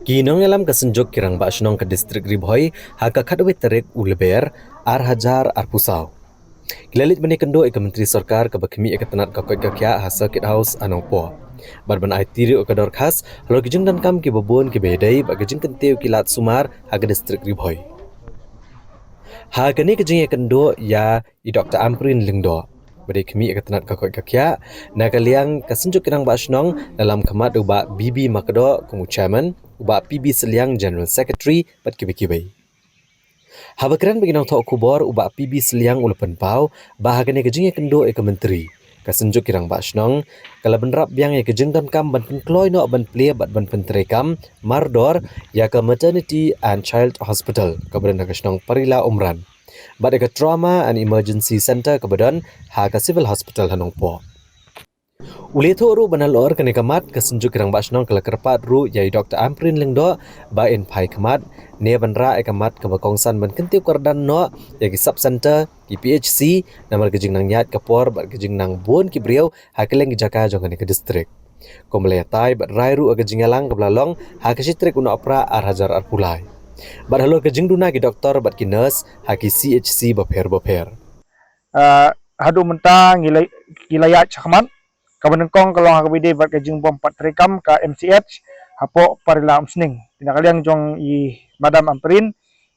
Kinong alam kasenjok kirang ba shnong ke distrik Ribhoi haka khadwe terek ulber ar hajar ar pusau. Kilalit bani kendo ke menteri sarkar ke bakhmi ke tanat ka koi ka kya ha circuit house anong po. Barban ai tiri ke dor khas halo kijing dan kam ki babon ki bedai ba kijing kenteu kilat sumar ha ke distrik Ribhoi. Ha kani kijing kendo ya i Dr. Amprin Lingdo. Bade kami ke tanat ka koi ka kya na kaliang kasenjok kirang ba shnong dalam khamat uba BB Makdo kumu chairman uba PB Seliang General Secretary pat kibai-kibai. Habakran bagi nang thok kubor uba PB Seliang ulapan pau bahagane kejing kendo ke menteri. Kasenjuk kirang basnong kala benrap biang ya kejing dan kam ban penkloi no ban play bat ban penterekam mardor ya ke maternity and child hospital kabadan kasnong Parila Umran. Bat ke trauma and emergency center kabadan ha ka civil hospital hanong po. Uleto ru banalor kene kamat kasenjuk kirang basnong kala kerpat ru yai Dr. Amprin Lengdo ba in pai kamat ne banra kamat ke bakongsan ban kentiu kardan no ya ki sub center ki PHC namar kejing nang yat kapor ba kejing nang bon ki briau hakeleng ki jaka jong ke distrik. Komle tai ba rai ru kejing alang kablalong ha ke distrik uno apra ar hajar ar pulai. Ba halor kejing duna ki doktor ba ki nurse ha ki CHC ba pher. Hadu mentang gilayat cakaman kabanengkong kalau hakabide bat kajing bom pat rekam ka MCH hapo parila umsning tinakaliang jong i Madam Amprin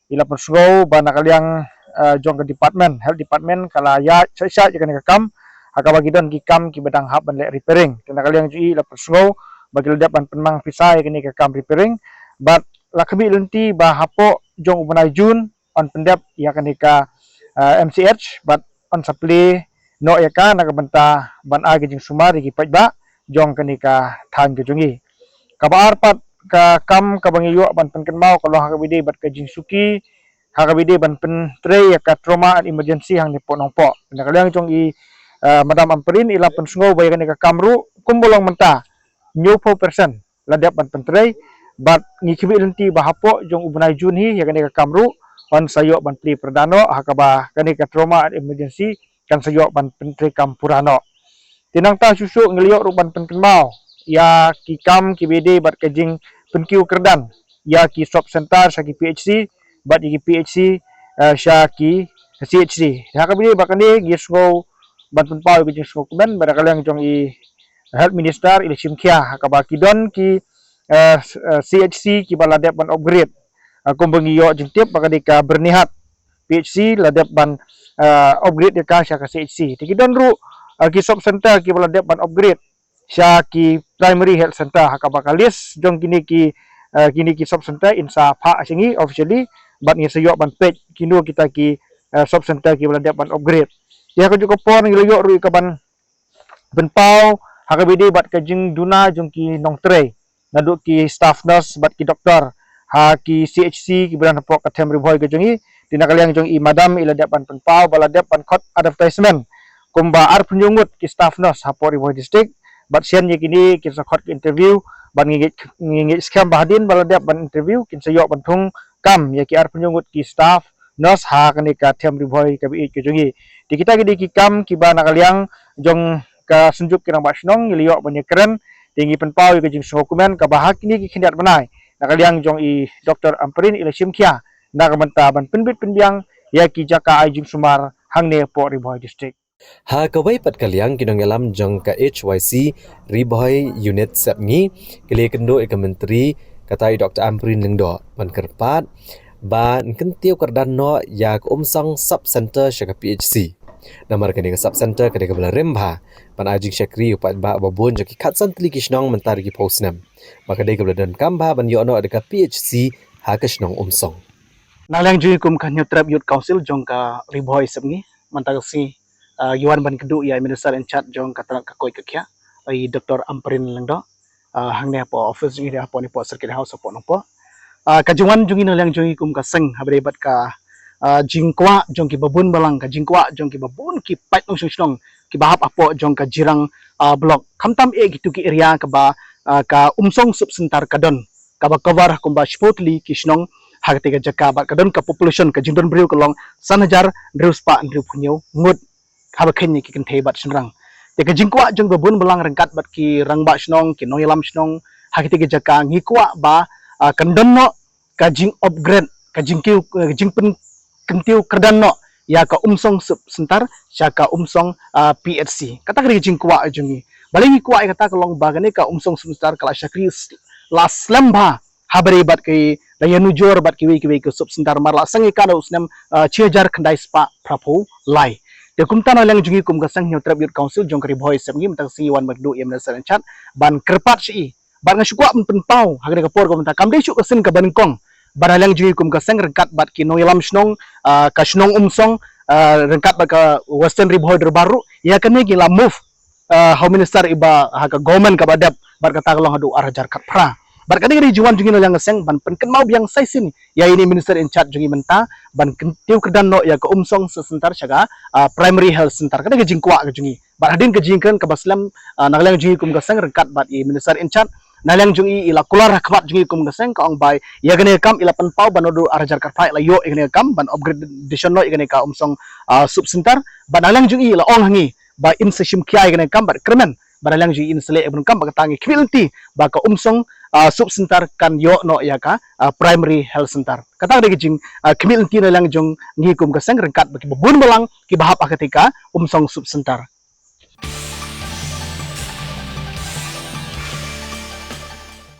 ila persgo ba nakaliang jong ke health department kala ya sa jakan kam hakabagidon ki kam ki badang hab ban le repairing tinakaliang ji ila persgo bagi ledapan penmang pisai kini ke kam repairing bat lakabi lenti ba hapo jong ubunai Jun on pendap ya kani ka MCH but on supply no ya ka nakabenta ban agi jing sumari ki pajba jong kanika than ke jungi kabar pat ka kam ka bangi yo ban penken mau kalau hakabide bat ka jing suki hakabide ban pen tre ya ka trauma and emergency hang ni ponong po nakaliang jong i Madam Amprin ila pen sngo bay kanika kamru kumbolong menta new 4% ladap ban pen tre bat ngi kibi lenti bahapo jong ubunai junhi ya kanika kamru on sayo ban pli perdano hakaba kanika trauma and emergency kan sayo ban pentri kampurano tinang ta susu ngeliok ruban penken mau ya ki kam ki bede bat kajing penkiu kerdan ya ki shop center sa ki PHC bat ki PHC sya ki CHC hakabide bakane gisgo ban penpau ki jing komen badakaliang jong i health minister ila simkia hakaba kidon ki CHC ki baladep ban upgrade kumbengi yo jintip bakadika bernihat PHC ladap ban upgrade ya ka sya ka CHC tikidon ru ki shop center ki baladap ban upgrade sya ki primary health center hakabakalis jong kini ki shop center insa pha singi officially bat ni sayo ban page kino kita ki shop center ki baladap ban upgrade ya ko joko pon ngiyo ru ka ban benpau hakabide bat kajing duna jong ki nongtre naduk ki staff nurse bat ki doktor ha ki CHC ki bulan pok katem Ribhoi ke jongi tinakaliang jong i Madam ila dapan penpau bala dapan khot advertisement kumba ar penyungut ki staff nurse ha por Ribhoi district bat sian ye kini ki khot interview ban ngingit scam bahadin bala dapan interview kin sayok bantung kam ye ki ar penyungut ki staff nurse ha kani ka tem Ribhoi ke bi ke jongi di kita gidi ki kam ki ba nakaliang jong ka senjuk kirang basnong ngiliok banyak keren tinggi penpau ye ke jing dokumen ka bahak ni ki kindat benai nakaliang jong i Dr. Amprin ila simkia nakamenta ban penbit penbiang ya ki jaka ajing sumar hangne po Ribhoi district Ha kawai pat kaliang kinong alam jong ka HYC Ribhoi unit sapngi kile kendo ke menteri katai Dr. Amprin Lengdo ban kerpat ban kentiu kardan no ya umsang sub center sya ka PHC namar kene sub center kene kabla remba pan ajing syakri upat ba babon jaki khatsan tli kisnong mentar ki posnam maka de kabla dan kamba ban yo no adaka PHC ha kisnong umsong nalang jui kum kan trap youth council jong ka Ribhoi sabngi mantagsi yuan ban kedu ya minister in charge jong ka tanak ka koi ka kya ai Dr. Amprin Lengdo hangne po office ngi ha po ni po circuit house po no po kajuan jungi nalang jui kum ka seng habre bat ka jingkwa jong ki babun balang ka jingkwa jong ki babun ki pait nong sung ki bahap apo jong ka jirang blok kamtam e gitu ki area ka ba ka umsong subsentar kadon ka ba cover kumba spotli kisnong hagte ka jaka ba kadon ka population ka jingdon briu kolong 1000 drius pa driu punyo ngut haba khenni ki kan theibat senrang te ka jingkwa jong babun balang rangkat bat ki rangba snong ki noilam snong hagte ka jaka ngikwa ba kandono kajing upgrade kajing pen kentiu kerdano ya ka sub sentar syaka PHC kata kali jing kuwa jungi balingi kuwa kata kalong bagane ka sub sentar kala syakri las lamba habari bat ke daya nujur bat kiwi ke sub sentar marla sangi kana usnam ciajar kendai spa prapo lai de kumta na lang jungi kum gasang nyotrap yut council jong kari boy semgi mentang siwan magdu yam nasaran chat ban kerpat si ban ngasukwa penpau hagre kapor ko mentang kamde syuk kasin ka bankong banalang jungi kum kaseng rengkat bat kino yalam snong ka snong rengkat bat ka western riboy baru ya kene gila move home minister iba ha ka government ka badap bat kata kalong hadu arajar kat pra bat kene ri juan jungi no yang ngaseng ban penken mau biang sai sini ya ini minister in charge jungi menta ban kentiu kedan no ya ka sesentar syaga primary health center kene jingkwa ka jungi bat hadin ke jingkan ka baslam nagalang jungi kum kaseng rengkat bat i minister in charge nalang jungi ila kular rakbat jungi kum gaseng ka ong bai ya gane kam ila penpau banodu arajar karpai la yo igane kam ban upgradation no igane ka sub center ban nalang jungi ila ong hangi ba in seshim kia igane kam ban kremen ban nalang jungi in sele ibn kam ba tangi kbilti ba ka sub center kan yo no ya ka primary health center kata de jing kbilti nalang jung ngi kum gaseng rengkat bagi bebun belang ki bahap ketika sub center